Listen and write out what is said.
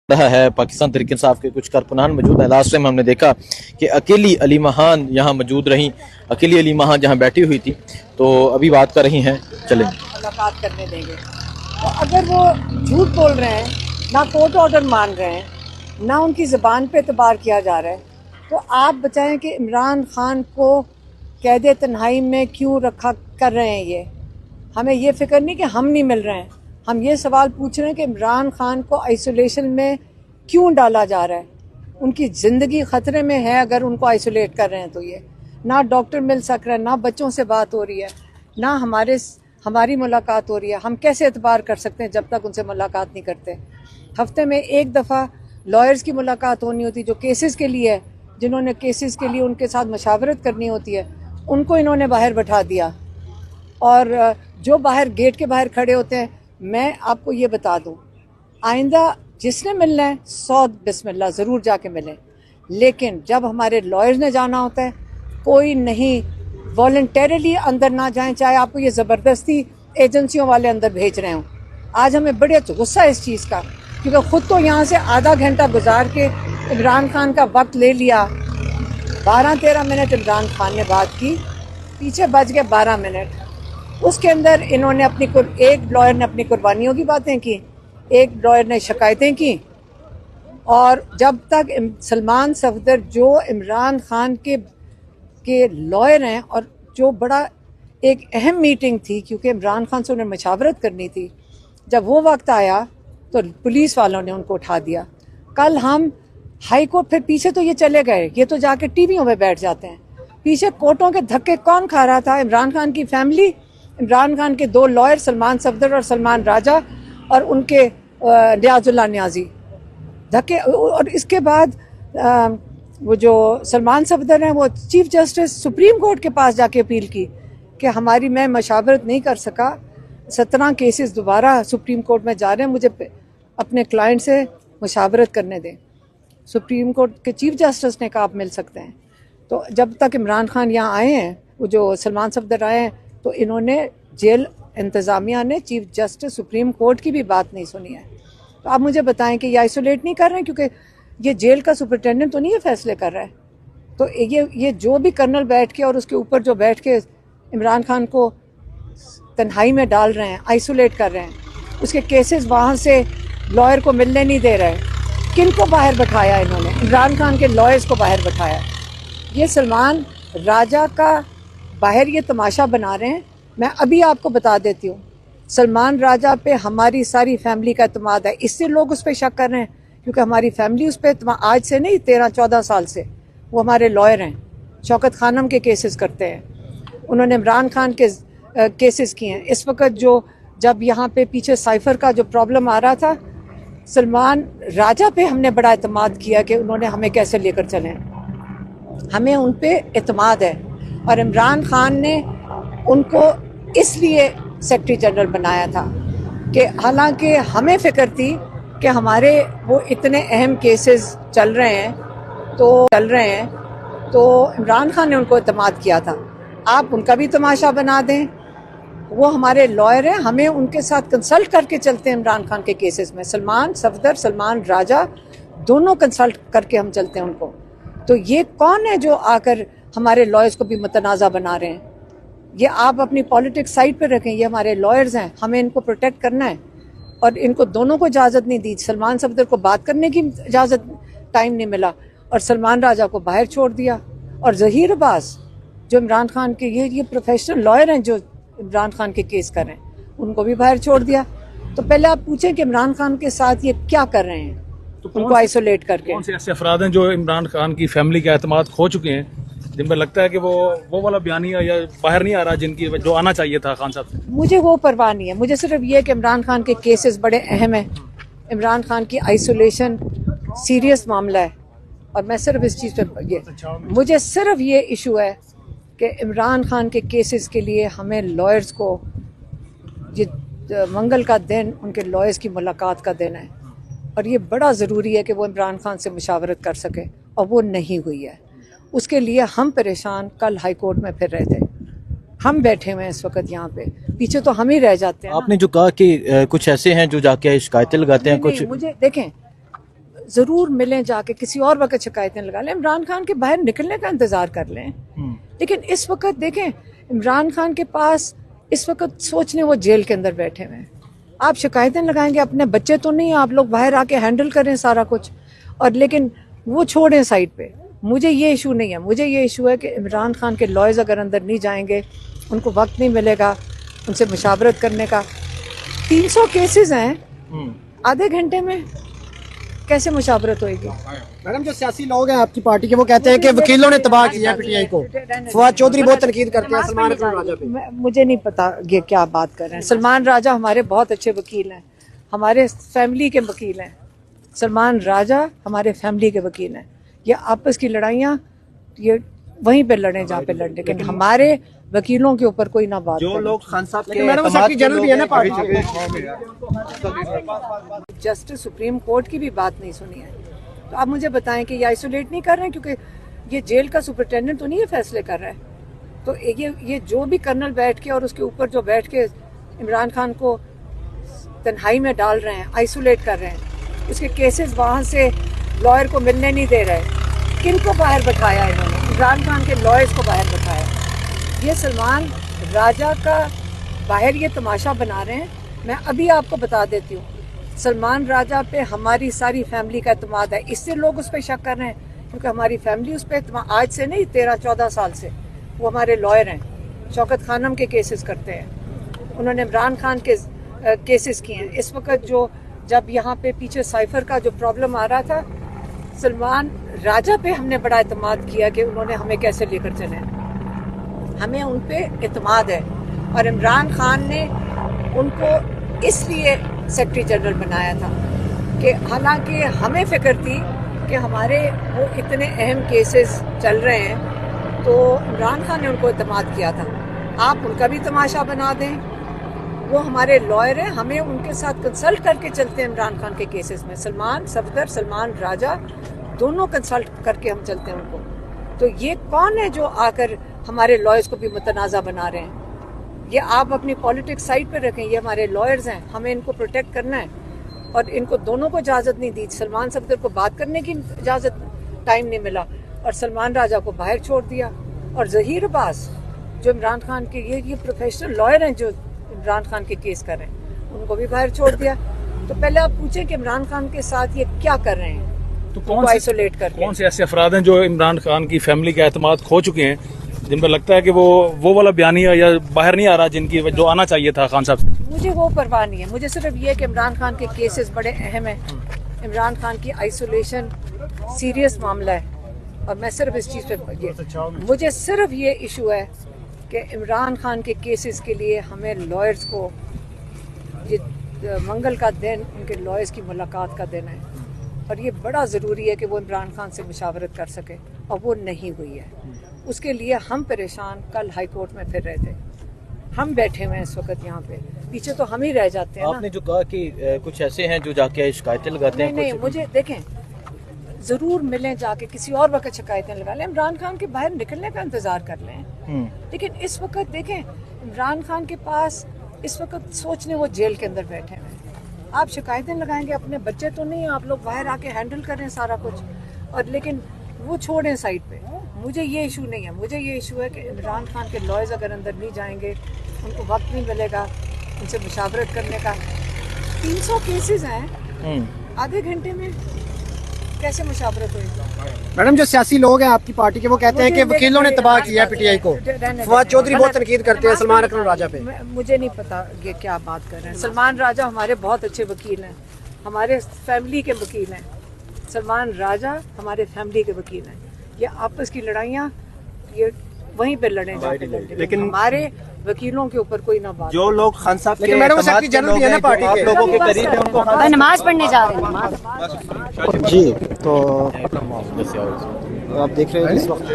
رہا ہے پاکستان تحریک انصاف کے کچھ کارکنان موجود ہیں. لاسٹ ٹائم ہم نے دیکھا کہ اکیلی علی مہان یہاں موجود رہیں, اکیلی علی مہان جہاں بیٹھی ہوئی تھی, تو ابھی بات کر رہی ہیں. چلیں ملاقات کرنے دیں گے. تو اگر وہ جھوٹ بول رہے ہیں, نہ کورٹ آرڈر مان رہے ہیں, نہ ان کی زبان پہ اعتبار کیا جا رہا ہے, تو آپ بتائیں کہ عمران خان کو قید تنہائی میں کیوں رکھا کر رہے ہیں. یہ ہمیں یہ فکر نہیں کہ ہم نہیں مل رہے ہیں, ہم یہ سوال پوچھ رہے ہیں کہ عمران خان کو آئسولیشن میں کیوں ڈالا جا رہا ہے. ان کی زندگی خطرے میں ہے اگر ان کو آئسولیٹ کر رہے ہیں. تو یہ نہ ڈاکٹر مل سک رہا ہے, نہ بچوں سے بات ہو رہی ہے, نہ ہماری ملاقات ہو رہی ہے. ہم کیسے اعتبار کر سکتے ہیں جب تک ان سے ملاقات نہیں کرتے. ہفتے میں ایک دفعہ لائرز کی ملاقات ہونی ہوتی جو کیسز کے لیے ہے, جنہوں نے کیسز کے لیے ان کے ساتھ مشاورت کرنی ہوتی ہے, ان کو انہوں نے باہر بٹھا دیا. اور جو باہر گیٹ کے باہر کھڑے ہوتے ہیں, میں آپ کو یہ بتا دوں, آئندہ جس نے ملنا ہے 100 بسم اللہ ضرور جا کے ملیں, لیکن جب ہمارے لائرز نے جانا ہوتا ہے کوئی نہیں والنٹیرلی اندر نہ جائیں, چاہے آپ کو یہ زبردستی ایجنسیوں والے اندر بھیج رہے ہوں. آج ہمیں بڑے غصہ ہے اس چیز کا, کیونکہ خود تو یہاں سے آدھا گھنٹہ گزار کے عمران خان کا وقت لے لیا. 12-13 منٹ عمران خان نے بات کی, پیچھے بچ گئے 12 منٹ. اس کے اندر انہوں نے ایک لائر نے اپنی قربانیوں کی باتیں کی, ایک لائر نے شکایتیں کی. اور جب تک سلمان صفدر جو عمران خان کے لائر ہیں, اور جو بڑا ایک اہم میٹنگ تھی کیونکہ عمران خان سے انہیں مشاورت کرنی تھی, جب وہ وقت آیا تو پولیس والوں نے ان کو اٹھا دیا. کل ہم ہائی کورٹ, پھر پیچھے تو یہ چلے گئے, یہ تو جا کے ٹی ویوں میں بیٹھ جاتے ہیں. پیچھے کورٹوں کے دھکے کون کھا رہا تھا؟ عمران خان کی فیملی, عمران خان کے 2 لائر سلمان صفدر اور سلمان راجہ, اور ان کے نیاز اللہ نیازی دھکے. اور اس کے بعد وہ جو سلمان صفدر ہیں وہ چیف جسٹس سپریم کورٹ کے پاس جا کے اپیل کی کہ میں مشاورت نہیں کر سکا, 17 کیسز دوبارہ سپریم کورٹ میں جا رہے ہیں, مجھے اپنے کلائنٹ سے مشاورت کرنے دیں. سپریم کورٹ کے چیف جسٹس نے کہا آپ مل سکتے ہیں. تو جب تک عمران خان یہاں آئے ہیں, وہ جو سلمان صفدر آئے ہیں, تو انہوں نے جیل انتظامیہ نے چیف جسٹس سپریم کورٹ کی بھی بات نہیں سنی ہے. تو آپ مجھے بتائیں کہ یہ آئسولیٹ نہیں کر رہے ہیں, کیونکہ یہ جیل کا سپرنٹینڈنٹ تو نہیں یہ فیصلے کر رہا ہے. تو یہ جو بھی کرنل بیٹھ کے اور اس کے اوپر جو بیٹھ کے عمران خان کو تنہائی میں ڈال رہے ہیں, آئسولیٹ کر رہے ہیں, اس کے کیسز وہاں سے لائر کو ملنے نہیں دے رہے. کن کو باہر بٹھایا انہوں نے؟ عمران خان کے لائرز کو باہر بٹھایا. یہ سلمان راجہ کا باہر یہ تماشا بنا رہے ہیں. میں ابھی آپ کو بتا دیتی ہوں, سلمان راجہ پہ ہماری ساری فیملی کا اعتماد ہے. اس سے لوگ اس پہ شک کر رہے ہیں کیونکہ ہماری فیملی اس پہ آج سے نہیں 13-14 سال سے وہ ہمارے لائر ہیں. شوکت خانم کے کیسز کرتے ہیں, انہوں نے عمران خان کے کیسز کیے ہیں. اس وقت جب یہاں پہ پیچھے سائفر کا جو پرابلم آ رہا تھا, سلمان راجہ پہ ہم نے بڑا اعتماد کیا کہ انہوں نے ہمیں کیسے لے کر چلیں. ہمیں ان پہ اعتماد ہے, اور عمران خان نے ان کو اس لیے سیکرٹری جنرل بنایا تھا کہ حالانکہ ہمیں فکر تھی کہ ہمارے وہ اتنے اہم کیسز چل رہے ہیں تو عمران خان نے ان کو اعتماد کیا تھا. آپ ان کا بھی تماشا بنا دیں, وہ ہمارے لائر ہیں, ہمیں ان کے ساتھ کنسلٹ کر کے چلتے ہیں. عمران خان کے کیسز میں سلمان صفدر, سلمان راجہ دونوں کنسلٹ کر کے ہم چلتے ہیں ان کو. تو یہ کون ہے جو آ کر ہمارے لائرز کو بھی متنازع بنا رہے ہیں؟ یہ آپ اپنی پالیٹکس سائڈ پہ رکھیں, یہ ہمارے لائرز ہیں, ہمیں ان کو پروٹیکٹ کرنا ہے. اور ان کو دونوں کو اجازت نہیں دی. سلمان صفدر کو بات کرنے کی اجازت ٹائم نہیں ملا, اور سلمان راجہ کو باہر چھوڑ دیا. اور ظہیر عباس جو عمران خان کے یہ پروفیشنل لائر ہیں جو عمران خان کے کیس کر رہے ہیں, ان کو بھی باہر چھوڑ دیا. تو پہلے آپ پوچھیں کہ عمران خان کے ساتھ یہ کیا کر رہے ہیں, ان کو آئسولیٹ کر کے. کون سے ایسے افراد ہیں جو عمران خان کی فیملی کا اعتماد کھو چکے ہیں, جن پہ لگتا ہے کہ وہ والا بیانیہ یا باہر نہیں آ رہا جو آنا چاہیے تھا خان صاحب سے؟ مجھے وہ پرواہ نہیں ہے, مجھے صرف یہ کہ عمران خان کے کیسز بڑے اہم ہیں. عمران خان کی آئسولیشن سیریس معاملہ ہے, اور میں صرف اس چیز پہ مجھے صرف یہ ایشو ہے کہ عمران خان کے کیسز کے لیے ہمیں لائرز کو منگل کا دن ان کے لائرز کی ملاقات کا دن ہے, اور یہ بڑا ضروری ہے کہ وہ عمران خان سے مشاورت کر سکے, اور وہ نہیں ہوئی ہے. اس کے لیے ہم پریشان کل ہائی کورٹ میں پھر رہے تھے. ہم بیٹھے ہوئے ہیں اس وقت یہاں پہ, پیچھے تو ہم ہی رہ جاتے ہیں. آپ نے جو کہا کہ کچھ ایسے ہیں جو جا کے شکایتیں لگاتے ہیں, کچھ مجھے دیکھیں, ضرور ملیں جا کے, کسی اور وقت شکایتیں لگا لیں, عمران خان کے باہر نکلنے کا انتظار کر لیں. لیکن اس وقت دیکھیں عمران خان کے پاس اس وقت سوچنے وہ جیل کے اندر بیٹھے ہوئے ہیں. آپ شکایتیں لگائیں گے, اپنے بچے تو نہیں, آپ لوگ باہر آ کے ہینڈل کریں سارا کچھ, اور لیکن وہ چھوڑیں سائڈ پہ. مجھے یہ ایشو نہیں ہے, مجھے یہ ایشو ہے کہ عمران خان کے لائرز اگر اندر نہیں جائیں گے, ان کو وقت نہیں ملے گا ان سے مشاورت کرنے کا. 300 کیسز ہیں, آدھے گھنٹے میں کیسے مشاورت ہوئے گی؟ میڈم جو سیاسی لوگ ہیں آپ کی پارٹی کے وہ کہتے ہیں کہ وکیلوں نے تباہ کیا ہے پی ٹی آئی کو. فواد چودھری بہت تنقید کرتے ہیں سلمان اکرم راجہ پہ. مجھے نہیں پتا یہ کیا بات کر رہے ہیں. سلمان راجہ ہمارے بہت اچھے وکیل ہیں, ہمارے فیملی کے وکیل ہیں. سلمان راجہ ہمارے فیملی کے وکیل ہیں. یہ آپس کی لڑائیاں یہ وہیں پہ لڑیں جہاں پہ لڑیں, لیکن ہمارے وکیلوں کے اوپر کوئی نہ بات جو کرے. لوگ خان صاحب کے میڈم سیکرٹری جنرل بھی ہے نا پارٹی کے. جسٹس سپریم کورٹ کی بھی بات نہیں سنی ہے, تو آپ مجھے بتائیں کہ یہ آئسولیٹ نہیں کر رہے ہیں, کیونکہ یہ جیل کا سپرنٹینڈنٹ تو نہیں یہ فیصلے کر رہا ہے. تو یہ جو بھی کرنل بیٹھ کے اور اس کے اوپر جو بیٹھ کے عمران خان کو تنہائی میں ڈال رہے ہیں, آئسولیٹ کر رہے ہیں, اس کے کیسز وہاں سے لائر کو ملنے نہیں دے رہے. کن کو باہر بٹھایا انہوں نے؟ عمران خان کے لائرز کو باہر بٹھایا. یہ سلمان راجہ کا باہر یہ تماشا بنا رہے ہیں. میں ابھی آپ کو بتا دیتی ہوں, سلمان راجہ پہ ہماری ساری فیملی کا اعتماد ہے. اس سے لوگ اس پہ شک کر رہے ہیں کیونکہ ہماری فیملی اس پہ اعتماد, آج سے نہیں 13-14 سال سے وہ ہمارے لائر ہیں. شوکت خانم کے کیسز کرتے ہیں, انہوں نے عمران خان کے کیسز کیے ہیں. اس وقت جو جب یہاں پہ پیچھے سائفر کا جو پرابلم آ رہا تھا, سلمان راجہ پہ ہم نے بڑا اعتماد کیا کہ انہوں نے ہمیں کیسے لے کر چلے. ہمیں ان پہ اعتماد ہے, اور عمران خان نے ان کو اس لیے سیکرٹری جنرل بنایا تھا کہ حالانکہ ہمیں فکر تھی کہ ہمارے وہ اتنے اہم کیسز چل رہے ہیں, تو عمران خان نے ان کو اعتماد کیا تھا. آپ ان کا بھی تماشا بنا دیں, وہ ہمارے لائر ہیں, ہمیں ان کے ساتھ کنسلٹ کر کے چلتے ہیں عمران خان کے کیسز میں. سلمان صفدر, سلمان راجہ دونوں کنسلٹ کر کے ہم چلتے ہیں ان کو. تو یہ کون ہے جو آ کر ہمارے لائرز کو بھی متنازع بنا رہے ہیں؟ یہ آپ اپنی پالیٹکس سائڈ پہ رکھیں, یہ ہمارے لائرز ہیں, ہمیں ان کو پروٹیکٹ کرنا ہے. اور ان کو دونوں کو اجازت نہیں دی. سلمان صفدر کو بات کرنے کی اجازت ٹائم نہیں ملا, اور سلمان راجہ کو باہر چھوڑ دیا. اور ظہیر عباس جو عمران خان کے یہ پروفیشنل لائر ہیں جو عمران خان کے کیس کر رہے ہیں, ان کو بھی باہر چھوڑ دیا. تو پہلے آپ پوچھیں کہ عمران خان کے ساتھ یہ کیا کر رہے ہیں, تو آئسولیٹ کر کے. کون سے ایسے افراد ہیں جو عمران خان کی فیملی کا اعتماد کھو چکے ہیں, جن پہ لگتا ہے کہ وہ والا بیانیہ یا باہر نہیں آ رہا جن کی جو آنا چاہیے تھا خان صاحب سے؟ مجھے وہ پرواہ نہیں ہے, مجھے صرف یہ کہ عمران خان کے کیسز بڑے اہم ہیں. عمران خان کی آئسولیشن سیریس معاملہ ہے, اور میں صرف اس چیز پہ مجھے صرف یہ ایشو ہے کہ عمران خان کے کیسز کے لیے ہمیں لائرز کو یہ منگل کا دن ان کے لائرز کی ملاقات کا دن ہے, اور یہ بڑا ضروری ہے کہ وہ عمران خان سے مشاورت کر سکے, اور وہ نہیں ہوئی ہے. اس کے لیے ہم پریشان کل ہائی کورٹ میں پھر رہے تھے. ہم بیٹھے ہوئے ہیں اس وقت یہاں پہ, پیچھے تو ہم ہی رہ جاتے ہیں. آپ نے جو کہا کہ کچھ ایسے ہیں جو جا کے شکایتیں لگاتے ہیں, نہیں, مجھے دیکھیں ضرور ملیں جا کے, کسی اور وقت شکایتیں لگا لیں. عمران خان کے باہر نکلنے کا انتظار کر لیں, لیکن اس وقت دیکھیں عمران خان کے پاس اس وقت سوچنے وہ جیل کے اندر بیٹھے ہوئے ہیں. آپ شکایتیں لگائیں گے, اپنے بچے تو نہیں, آپ لوگ باہر آ کے ہینڈل کریں سارا کچھ, اور لیکن وہ چھوڑیں سائڈ پہ. مجھے یہ ایشو نہیں ہے, مجھے یہ ایشو ہے کہ عمران خان کے لائرز اگر اندر نہیں جائیں گے, ان کو وقت نہیں ملے گا ان سے مشاورت کرنے کا. 300 کیسز ہیں, آدھے گھنٹے میں کیسے مشاورت ہوئی؟ میڈم جو سیاسی لوگ ہیں آپ کی پارٹی کے وہ کہتے ہیں کہ وکیلوں نے تباہ کیا ہے پی ٹی آئی کو. فواد چودھری بہت تنقید کرتے ہیں سلمان اکرم راجہ پہ. مجھے نہیں پتا یہ کیا بات کر رہے ہیں. سلمان راجہ ہمارے بہت اچھے وکیل ہیں, ہمارے فیملی کے وکیل ہیں. سلمان راجہ ہمارے فیملی کے وکیل ہیں. یہ آپس کی لڑائیاں یہ وہیں پہ لڑیں جا کے لڑیں, لیکن ہمارے وکیلوں کے اوپر کوئی نہ بات. جو لوگ خان صاحب کے میڈم سیکرٹری جنرل بھی ہے نا پارٹی آپ کے. لوگوں کے قریب ہیں, ان کو نماز پڑھنے جا رہے ہیں. جی, تو آپ دیکھ رہے ہیں اس وقت